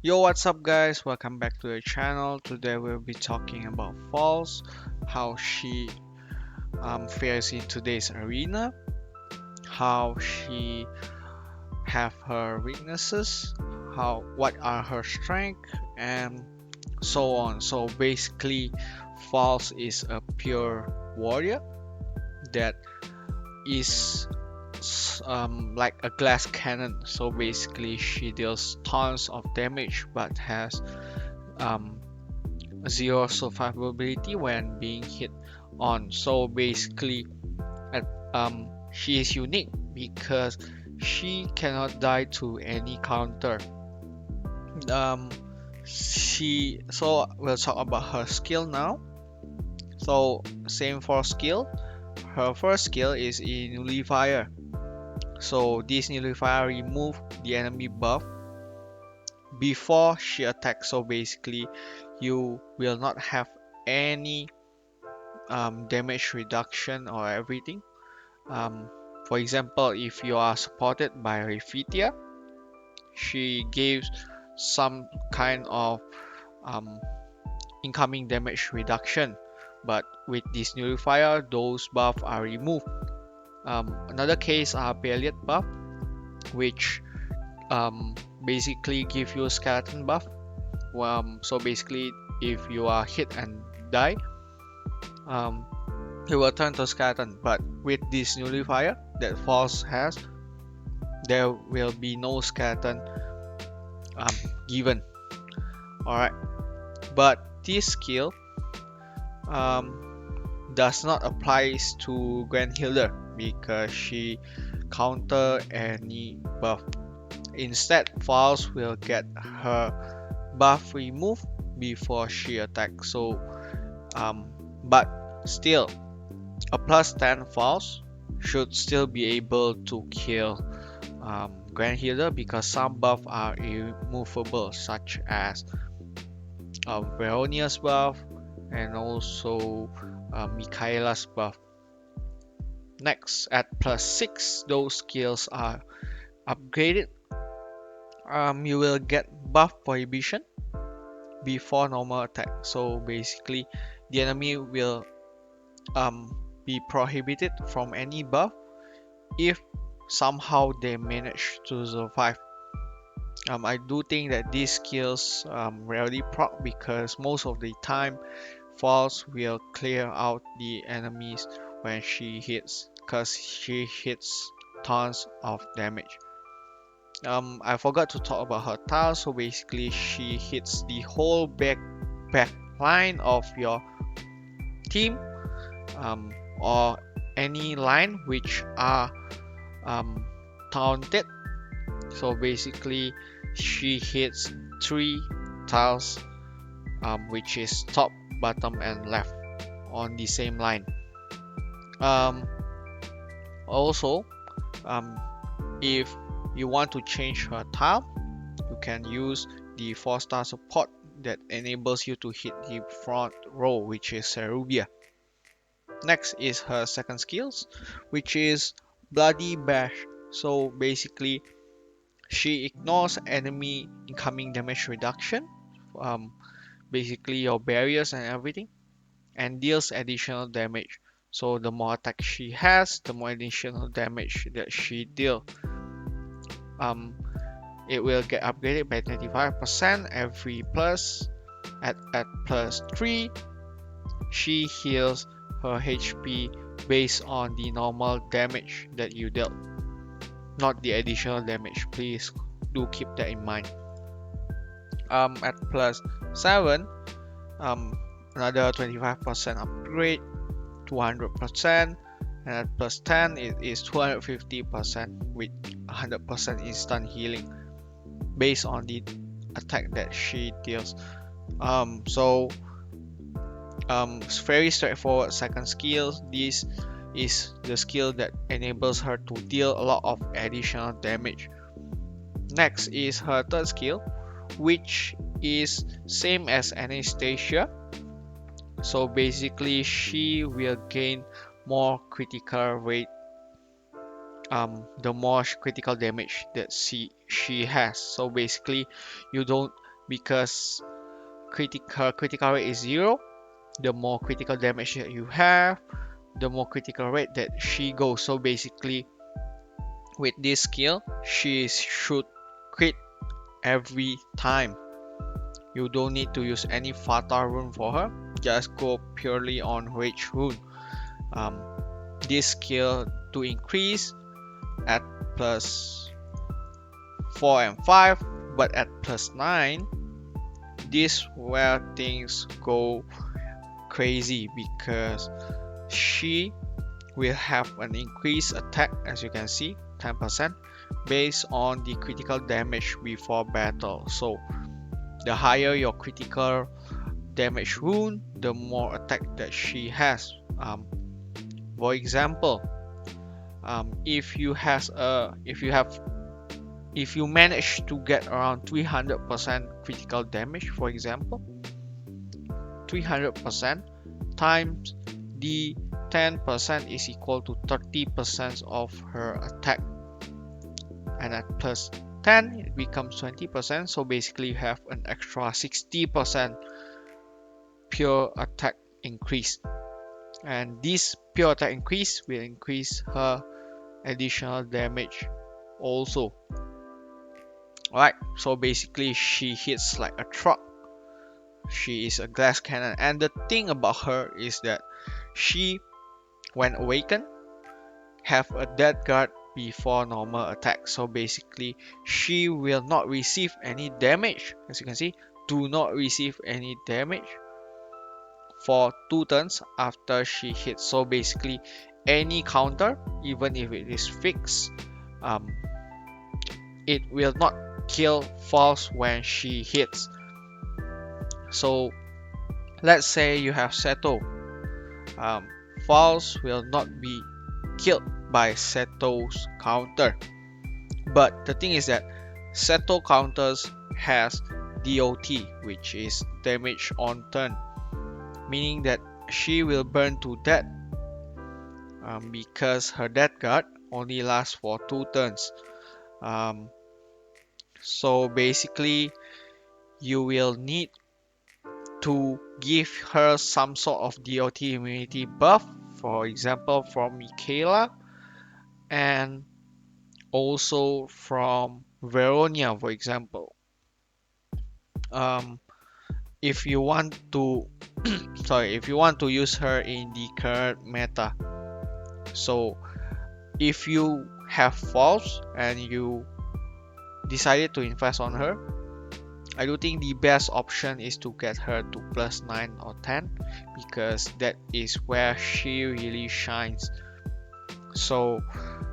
Yo, what's up guys? Welcome back to the channel. Today we'll be talking about False, how she fares in today's arena, how she have her weaknesses, what are her strengths, and so on. So basically, False is a pure warrior that is like a glass cannon. So basically, she deals tons of damage but has um, zero survivability when being hit on. So basically, at, she is unique because she cannot die to any counter. Um, so we'll talk about her skill now. So same for skill. Her first skill is in nullifier. So this nullifier remove the enemy buff before she attacks. So basically, you will not have any damage reduction or everything. Um, for example, if you are supported by Rephitia, she gives some kind of um, incoming damage reduction, but with this nullifier, those buffs are removed. Another case are Palliate buff, which um, basically give you a skeleton buff. So basically, if you are hit and die, um, it will turn to skeleton. But with this nullifier that False has, there will be no skeleton um, given. Alright, but this skill does not apply to Grand Healer because she counter any buff. Instead, False will get her buff removed before she attacks. So, but still, a plus 10 False should still be able to kill Grand Healer because some buffs are immovable, such as Veronia's buff and also Michaela's buff. Next, at plus 6, those skills are upgraded. You will get buff prohibition before normal attack. So basically, the enemy will be prohibited from any buff if somehow they manage to survive. I do think that these skills rarely proc because most of the time False will clear out the enemies when she hits because she hits tons of damage. I forgot to talk about her tile, so basically she hits the whole back line of your team or any line which are taunted. So basically she hits three tiles which is top, bottom and left on the same line. Also, if you want to change her tile, you can use the 4-star support that enables you to hit the front row, which is Cerubia. Next is her second skills, which is Bloody Bash. So basically, she ignores enemy incoming damage reduction, um, basically your barriers and everything, and deals additional damage. So the more attack she has, the more additional damage that she deals. Um, it will get upgraded by 25% every plus. At plus 3, she heals her HP based on the normal damage that you dealt, not the additional damage. Please do keep that in mind. At plus 7, another 25% upgrade, 200%, and at plus 10 it is 250% with 100% instant healing based on the attack that she deals. So it's very straightforward second skill. This is the skill that enables her to deal a lot of additional damage. Next is her third skill, which is same as Anastasia. So basically she will gain more critical rate, the more critical damage that she has. So basically you don't because her critical rate is 0. The more critical damage that you have, the more critical rate that she goes. So basically, with this skill, she should crit every time. You don't need to use any fatal rune for her, just go purely on rage rune. This skill to increase at plus 4 and 5, but at plus 9, this where things go crazy, because she will have an increased attack, as you can see, 10%, based on the critical damage before battle. So the higher your critical damage rune, the more attack that she has. For example, if you manage to get around 300% critical damage, for example, 300% times the 10% is equal to 30% of her attack, and at plus 10 it becomes 20%. So basically you have an extra 60% pure attack increase, and this pure attack increase will increase her additional damage also. Alright, so basically she hits like a truck. She is a Glasscannon, and the thing about her is that she, when awakened, have a dead guard before normal attack. So basically she will not receive any damage. As you can see, do not receive any damage for 2 turns after she hits. So basically any counter, even if it is fixed, it will not kill false when she hits. So let's say you have Seto, false will not be killed by Seto's counter, but the thing is that Seto counters has DOT, which is damage on turn, meaning that she will burn to death, because her death guard only lasts for 2 turns. So basically you will need to give her some sort of DOT immunity buff, for example from Michaela, and also from Veronia, for example. If you want to if you want to use her in the current meta. So if you have false and you decided to invest on her, I do think the best option is to get her to plus 9 or 10, because that is where she really shines. So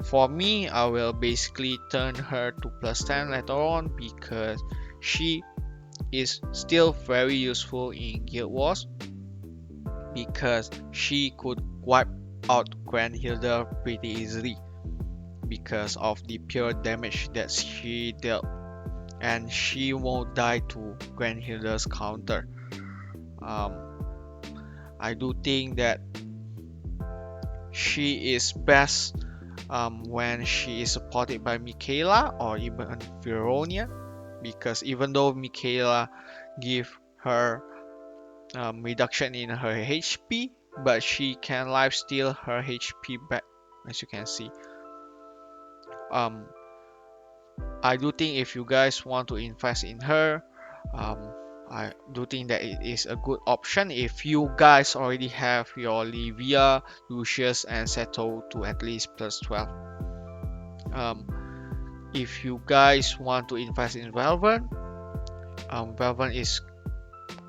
for me, I will basically turn her to plus 10 later on, because she is still very useful in Guild Wars, because she could wipe out Grand Hilda pretty easily because of the pure damage that she dealt, and she won't die to Grand Hilda's counter. I do think that she is best when she is supported by Michaela or even Veronia, because even though Michaela give her reduction in her HP, but she can lifesteal her HP back, as you can see. I do think if you guys want to invest in her, I do think that it is a good option if you guys already have your Livia, Lucius, and Seto to at least plus 12. If you guys want to invest in Velven, Velven is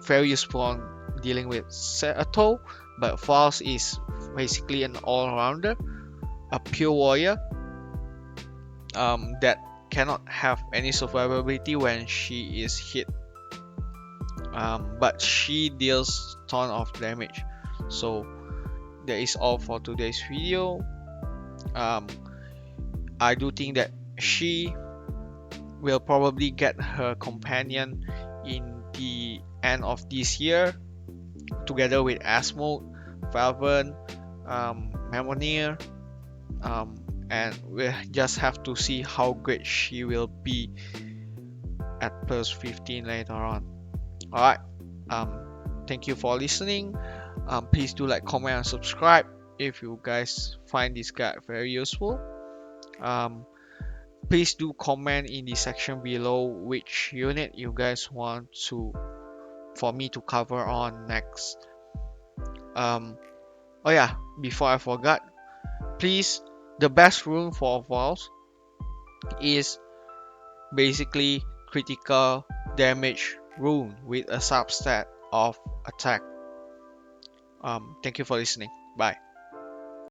very useful on dealing with Seto, but False is basically an all-rounder, a pure warrior that cannot have any survivability when she is hit, but she deals ton of damage. So that is all for today's video. I do think that she will probably get her companion in the end of this year, together with Asmode, Valven, Mamonir, and we'll just have to see how great she will be at plus 15 later on. Alright, thank you for listening. Please do like, comment, and subscribe if you guys find this guide very useful. Please do comment in the section below which unit you guys want for me to cover on next. Oh yeah, before I forgot, please, the best rune for Valze is basically critical damage rune with a substat of attack. Thank you for listening. Bye.